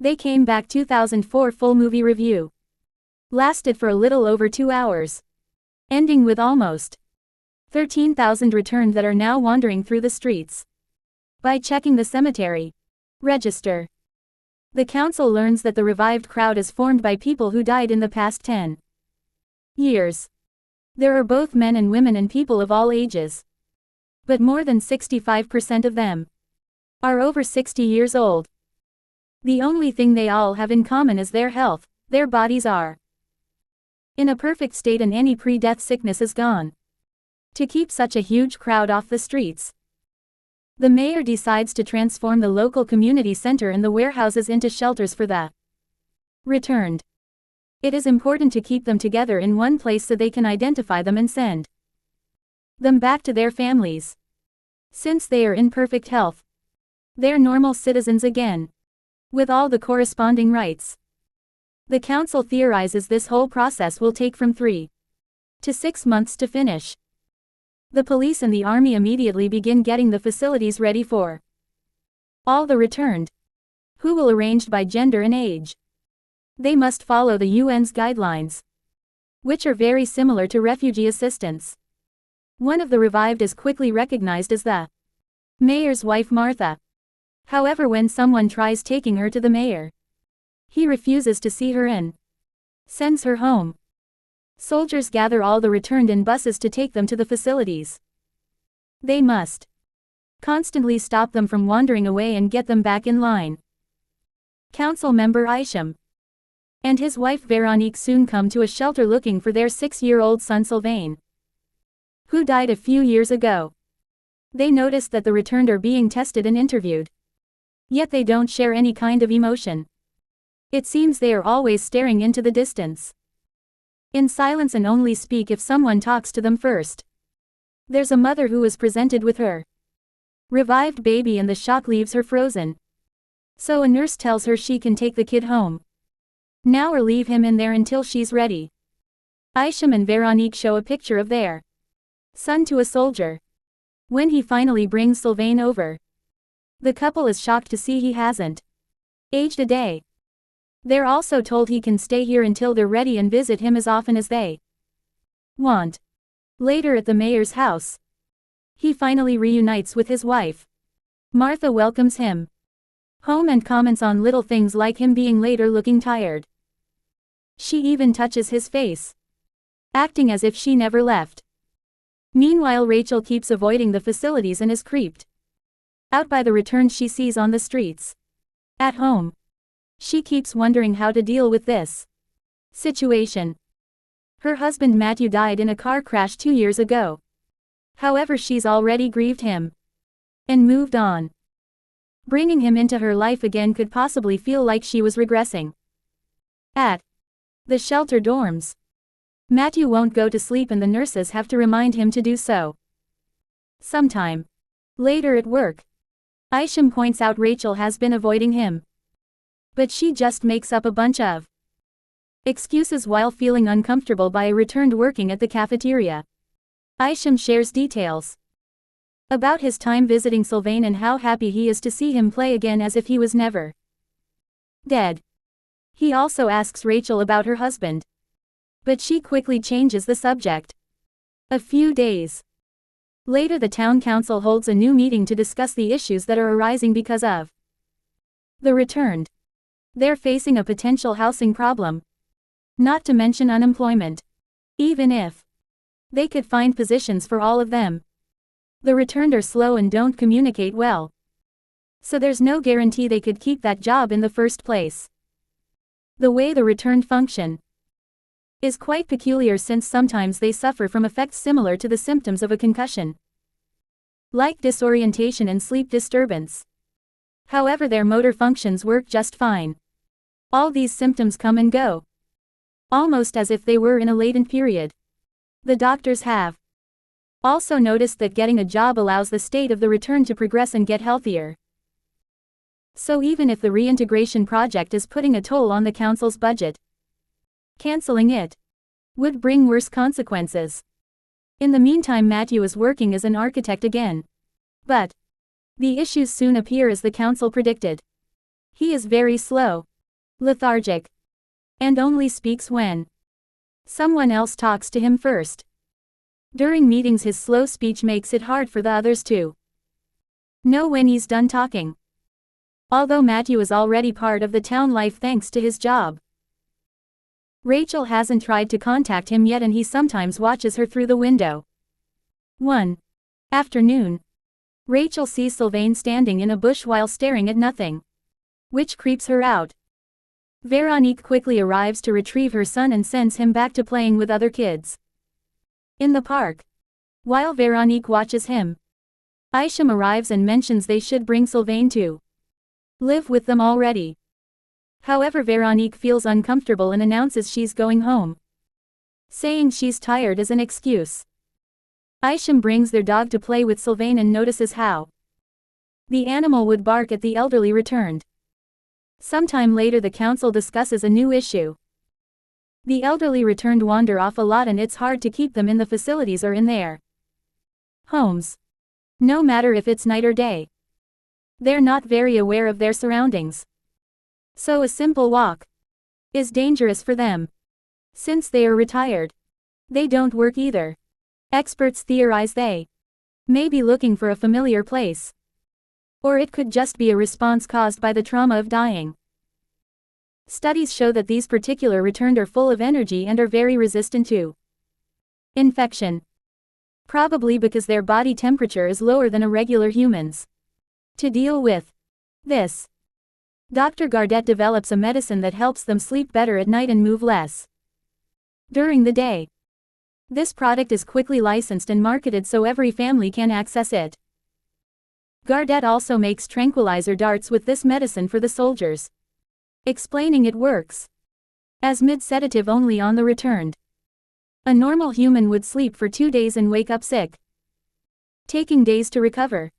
They Came Back 2004 full movie review. Lasted for a little over 2 hours. Ending with almost 13,000 returned that are now wandering through the streets. By checking the cemetery register, the council learns that the revived crowd is formed by people who died in the past 10 years. There are both men and women and people of all ages. But more than 65% of them are over 60 years old. The only thing they all have in common is their health. Their bodies are in a perfect state and any pre-death sickness is gone. To keep such a huge crowd off the streets, the mayor decides to transform the local community center and the warehouses into shelters for the returned. It is important to keep them together in one place so they can identify them and send them back to their families. Since they are in perfect health, they're normal citizens again, with all the corresponding rights. The council theorizes this whole process will take from 3 to 6 months to finish. The police and the army immediately begin getting the facilities ready for all the returned, who will arranged by gender and age. They must follow the UN's guidelines, which are very similar to refugee assistance. One of the revived is quickly recognized as the mayor's wife Martha. However, when someone tries taking her to the mayor, he refuses to see her and sends her home. Soldiers gather all the returned in buses to take them to the facilities. They must constantly stop them from wandering away and get them back in line. Council member Isham and his wife Veronique soon come to a shelter looking for their 6-year-old son Sylvain, who died a few years ago. They notice that the returned are being tested and interviewed. Yet they don't share any kind of emotion. It seems they are always staring into the distance, in silence, and only speak if someone talks to them first. There's a mother who is presented with her revived baby and the shock leaves her frozen. So a nurse tells her she can take the kid home now or leave him in there until she's ready. Isham and Veronique show a picture of their son to a soldier. When he finally brings Sylvain over, the couple is shocked to see he hasn't aged a day. They're also told he can stay here until they're ready and visit him as often as they want. Later at the mayor's house, he finally reunites with his wife. Martha welcomes him home and comments on little things like him being late or looking tired. She even touches his face, acting as if she never left. Meanwhile, Rachel keeps avoiding the facilities and is creeped out by the returns she sees on the streets. At home, she keeps wondering how to deal with this situation. Her husband Matthew died in a car crash 2 years ago. However, she's already grieved him and moved on. Bringing him into her life again could possibly feel like she was regressing. At the shelter dorms, Matthew won't go to sleep and the nurses have to remind him to do so. Sometime later at work, Isham points out Rachel has been avoiding him, but she just makes up a bunch of excuses while feeling uncomfortable by a returned working at the cafeteria. Isham shares details about his time visiting Sylvain and how happy he is to see him play again as if he was never dead. He also asks Rachel about her husband, but she quickly changes the subject. A few days later, the town council holds a new meeting to discuss the issues that are arising because of the returned. They're facing a potential housing problem, not to mention unemployment. Even if they could find positions for all of them, the returned are slow and don't communicate well. So there's no guarantee they could keep that job in the first place. The way the returned function is quite peculiar, since sometimes they suffer from effects similar to the symptoms of a concussion, like disorientation and sleep disturbance. However, their motor functions work just fine. All these symptoms come and go, almost as if they were in a latent period. The doctors have also noticed that getting a job allows the state of the returned to progress and get healthier. So even if the reintegration project is putting a toll on the council's budget, canceling it would bring worse consequences. In the meantime, Matthew is working as an architect again. But the issues soon appear as the council predicted. He is very slow, lethargic, and only speaks when someone else talks to him first. During meetings his slow speech makes it hard for the others to know when he's done talking. Although Matthew is already part of the town life thanks to his job, Rachel hasn't tried to contact him yet and he sometimes watches her through the window. One afternoon, Rachel sees Sylvain standing in a bush while staring at nothing, which creeps her out. Veronique quickly arrives to retrieve her son and sends him back to playing with other kids in the park. While Veronique watches him, Isham arrives and mentions they should bring Sylvain to live with them already. However, Veronique feels uncomfortable and announces she's going home, saying she's tired as an excuse. Isham brings their dog to play with Sylvain and notices how the animal would bark at the elderly returned. Sometime later the council discusses a new issue. The elderly returned wander off a lot and it's hard to keep them in the facilities or in their homes. No matter if it's night or day. They're not very aware of their surroundings. So a simple walk is dangerous for them. Since they are retired, they don't work either. Experts theorize they may be looking for a familiar place. Or it could just be a response caused by the trauma of dying. Studies show that these particular returned are full of energy and are very resistant to infection. Probably because their body temperature is lower than a regular human's. To deal with this, Dr. Gardet develops a medicine that helps them sleep better at night and move less during the day. This product is quickly licensed and marketed so every family can access it. Gardet also makes tranquilizer darts with this medicine for the soldiers, explaining it works as mid-sedative only on the returned. A normal human would sleep for 2 days and wake up sick, taking days to recover.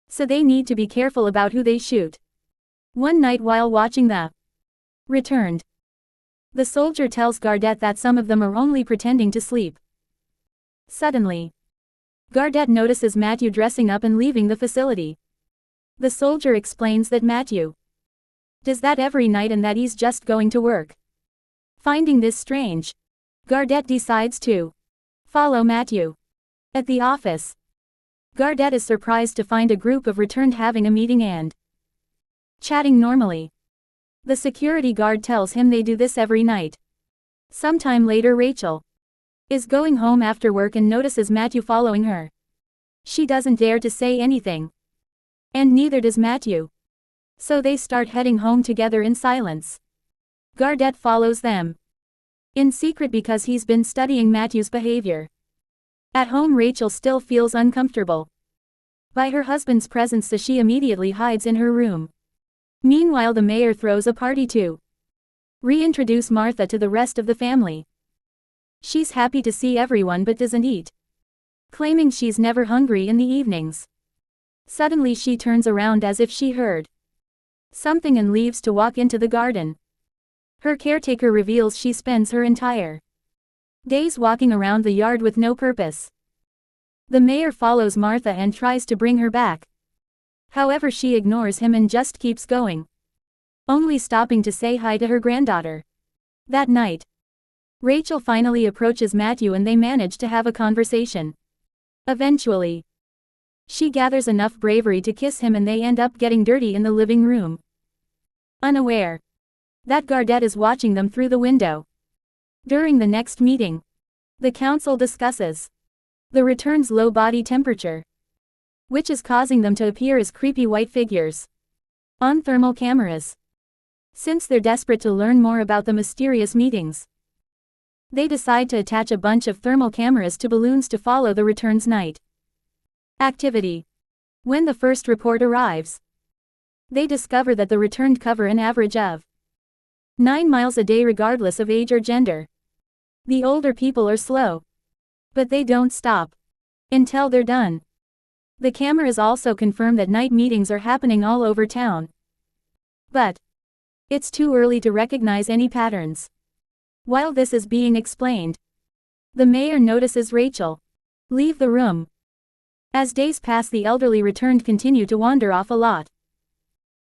So they need to be careful about who they shoot. One night while watching the returned, the soldier tells Gardet that some of them are only pretending to sleep. Suddenly, Gardet notices Matthew dressing up and leaving the facility. The soldier explains that Matthew does that every night and that he's just going to work. Finding this strange, Gardet decides to follow Matthew. At the office, Gardet is surprised to find a group of returned having a meeting and chatting normally. The security guard tells him they do this every night. Sometime later Rachel is going home after work and notices Matthew following her. She doesn't dare to say anything. And neither does Matthew. So they start heading home together in silence. Gardet follows them in secret because he's been studying Matthew's behavior. At home Rachel still feels uncomfortable by her husband's presence, so she immediately hides in her room. Meanwhile the mayor throws a party to reintroduce Martha to the rest of the family. She's happy to see everyone but doesn't eat, claiming she's never hungry in the evenings. Suddenly she turns around as if she heard something and leaves to walk into the garden. Her caretaker reveals she spends her entire days walking around the yard with no purpose. The mayor follows Martha and tries to bring her back. However, she ignores him and just keeps going, only stopping to say hi to her granddaughter. That night, Rachel finally approaches Matthew and they manage to have a conversation. Eventually, she gathers enough bravery to kiss him and they end up getting dirty in the living room, unaware that Gardet is watching them through the window. During the next meeting, the council discusses the return's low body temperature, which is causing them to appear as creepy white figures on thermal cameras. Since they're desperate to learn more about the mysterious meetings, they decide to attach a bunch of thermal cameras to balloons to follow the return's night activity. When the first report arrives, they discover that the returned cover an average of 9 miles a day regardless of age or gender. The older people are slow, but they don't stop until they're done. The cameras also confirm that night meetings are happening all over town. But it's too early to recognize any patterns. While this is being explained, the mayor notices Rachel leave the room. As days pass, the elderly returned continue to wander off a lot.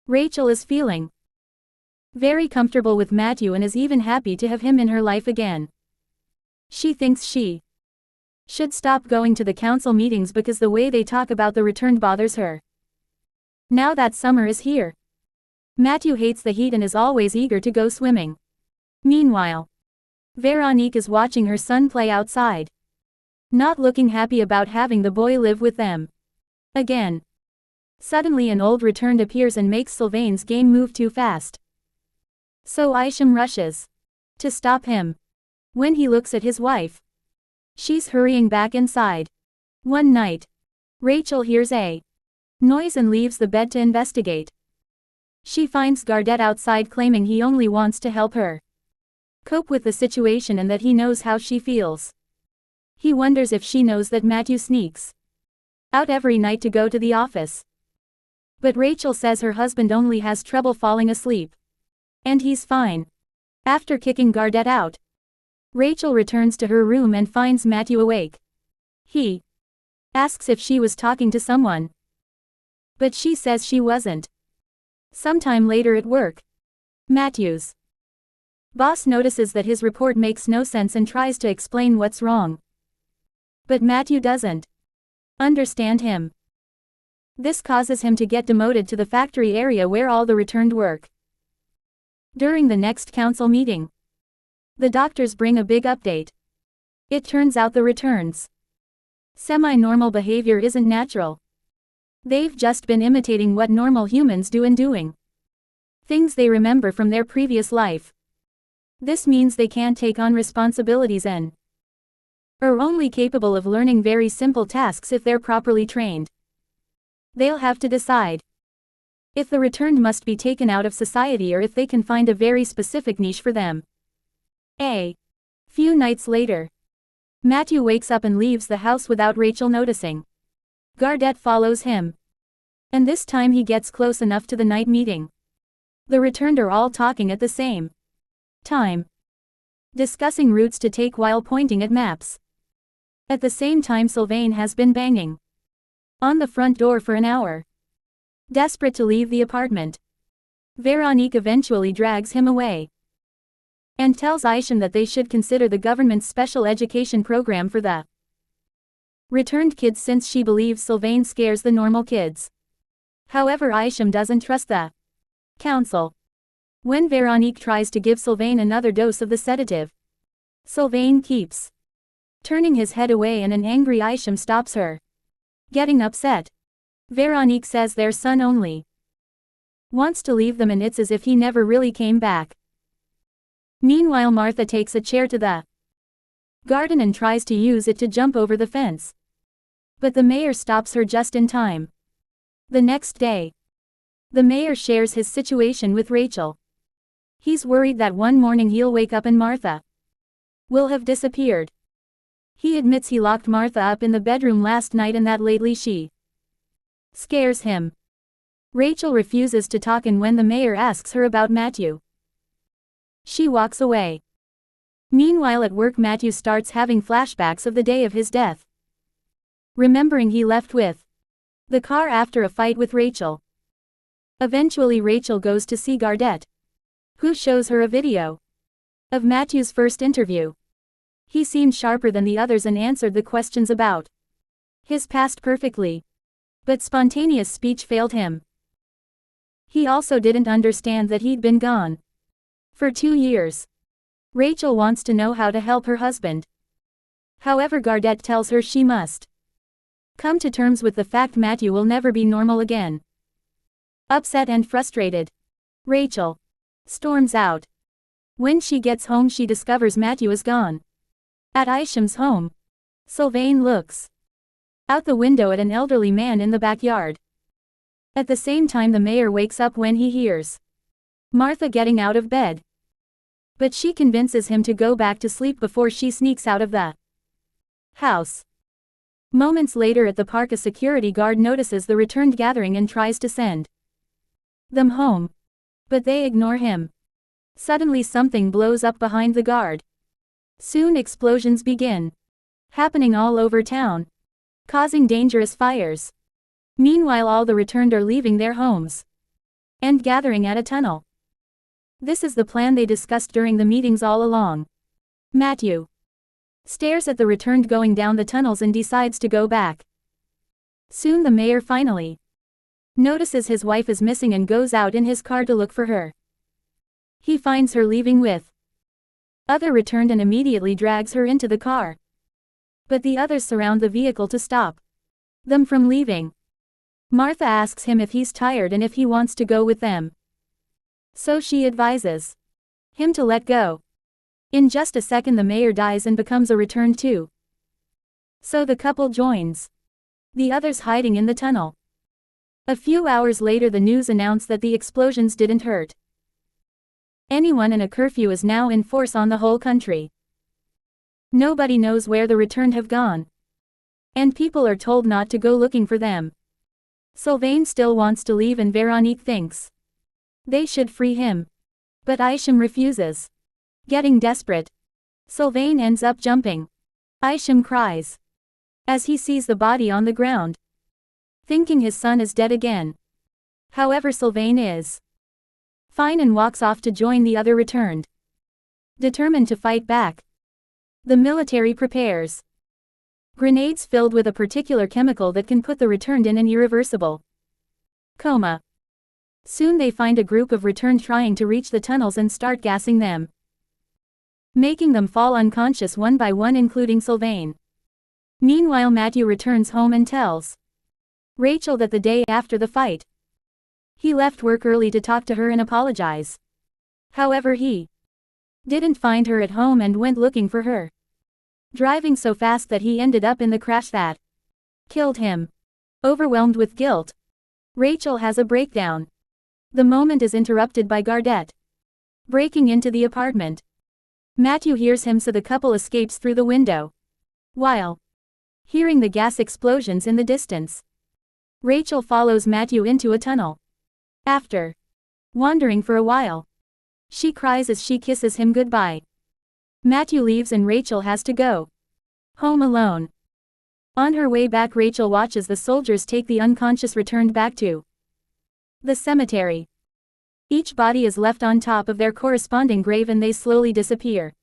Rachel is feeling very comfortable with Matthew and is even happy to have him in her life again. She thinks she should stop going to the council meetings because the way they talk about the returned bothers her. Now that summer is here, Matthew hates the heat and is always eager to go swimming. Meanwhile, Veronique is watching her son play outside, not looking happy about having the boy live with them again. Suddenly an old returned appears and makes Sylvain's game move too fast. So Isham rushes to stop him. When he looks at his wife, she's hurrying back inside. One night, Rachel hears a noise and leaves the bed to investigate. She finds Gardet outside claiming he only wants to help her cope with the situation and that he knows how she feels. He wonders if she knows that Matthew sneaks out every night to go to the office. But Rachel says her husband only has trouble falling asleep. And he's fine. After kicking Gardet out, Rachel returns to her room and finds Matthew awake. He asks if she was talking to someone, but she says she wasn't. Sometime later at work, Matthew's boss notices that his report makes no sense and tries to explain what's wrong. But Matthew doesn't understand him. This causes him to get demoted to the factory area where all the returned work. During the next council meeting, the doctors bring a big update. It turns out the returns' semi-normal behavior isn't natural. They've just been imitating what normal humans do and doing things they remember from their previous life. This means they can't take on responsibilities and are only capable of learning very simple tasks if they're properly trained. They'll have to decide if the returned must be taken out of society or if they can find a very specific niche for them. A few nights later, Matthew wakes up and leaves the house without Rachel noticing. Gardet follows him, and this time he gets close enough to the night meeting. The returned are all talking at the same time, discussing routes to take while pointing at maps. At the same time Sylvain has been banging on the front door for an hour, desperate to leave the apartment. Veronique eventually drags him away and tells Isham that they should consider the government's special education program for the returned kids since she believes Sylvain scares the normal kids. However, Isham doesn't trust the council. When Veronique tries to give Sylvain another dose of the sedative, Sylvain keeps turning his head away and an angry Isham stops her. Getting upset, Veronique says their son only wants to leave them and it's as if he never really came back. Meanwhile, Martha takes a chair to the garden and tries to use it to jump over the fence. But the mayor stops her just in time. The next day, the mayor shares his situation with Rachel. He's worried that one morning he'll wake up and Martha will have disappeared. He admits he locked Martha up in the bedroom last night and that lately she scares him. Rachel refuses to talk and when the mayor asks her about Matthew, she walks away. Meanwhile at work, Matthew starts having flashbacks of the day of his death, remembering he left with the car after a fight with Rachel. Eventually Rachel goes to see Gardet, who shows her a video of Matthew's first interview. He seemed sharper than the others and answered the questions about his past perfectly, but spontaneous speech failed him. He also didn't understand that he'd been gone for 2 years. Rachel wants to know how to help her husband. However, Gardet tells her she must come to terms with the fact Matthew will never be normal again. Upset and frustrated, Rachel storms out. When she gets home she discovers Matthew is gone. At Isham's home, Sylvain looks out the window at an elderly man in the backyard. At the same time the mayor wakes up when he hears Martha getting out of bed. But she convinces him to go back to sleep before she sneaks out of the house. Moments later at the park a security guard notices the returned gathering and tries to send them home. But they ignore him. Suddenly something blows up behind the guard. Soon explosions begin happening all over town, causing dangerous fires. Meanwhile all the returned are leaving their homes and gathering at a tunnel. This is the plan they discussed during the meetings all along. Matthew stares at the returned going down the tunnels and decides to go back. Soon the mayor finally notices his wife is missing and goes out in his car to look for her. He finds her leaving with other returned and immediately drags her into the car. But the others surround the vehicle to stop them from leaving. Martha asks him if he's tired and if he wants to go with them. So she advises him to let go. In just a second the mayor dies and becomes a return too. So the couple joins the others hiding in the tunnel. A few hours later the news announced that the explosions didn't hurt anyone and a curfew is now in force on the whole country. Nobody knows where the returned have gone. And people are told not to go looking for them. Sylvain still wants to leave and Veronique thinks they should free him. But Isham refuses. Getting desperate, Sylvain ends up jumping. Isham cries as he sees the body on the ground, thinking his son is dead again. However, Sylvain is fine and walks off to join the other returned, determined to fight back. The military prepares grenades filled with a particular chemical that can put the returned in an irreversible coma. Soon they find a group of returned trying to reach the tunnels and start gassing them, making them fall unconscious one by one, including Sylvain. Meanwhile, Matthew returns home and tells Rachel that the day after the fight, he left work early to talk to her and apologize. However, he didn't find her at home and went looking for her, driving so fast that he ended up in the crash that killed him. Overwhelmed with guilt, Rachel has a breakdown. The moment is interrupted by Gardet breaking into the apartment. Matthew hears him, so the couple escapes through the window. While hearing the gas explosions in the distance, Rachel follows Matthew into a tunnel. After wandering for a while, she cries as she kisses him goodbye. Matthew leaves and Rachel has to go home alone. On her way back, Rachel watches the soldiers take the unconscious returned back to the cemetery. Each body is left on top of their corresponding grave and they slowly disappear.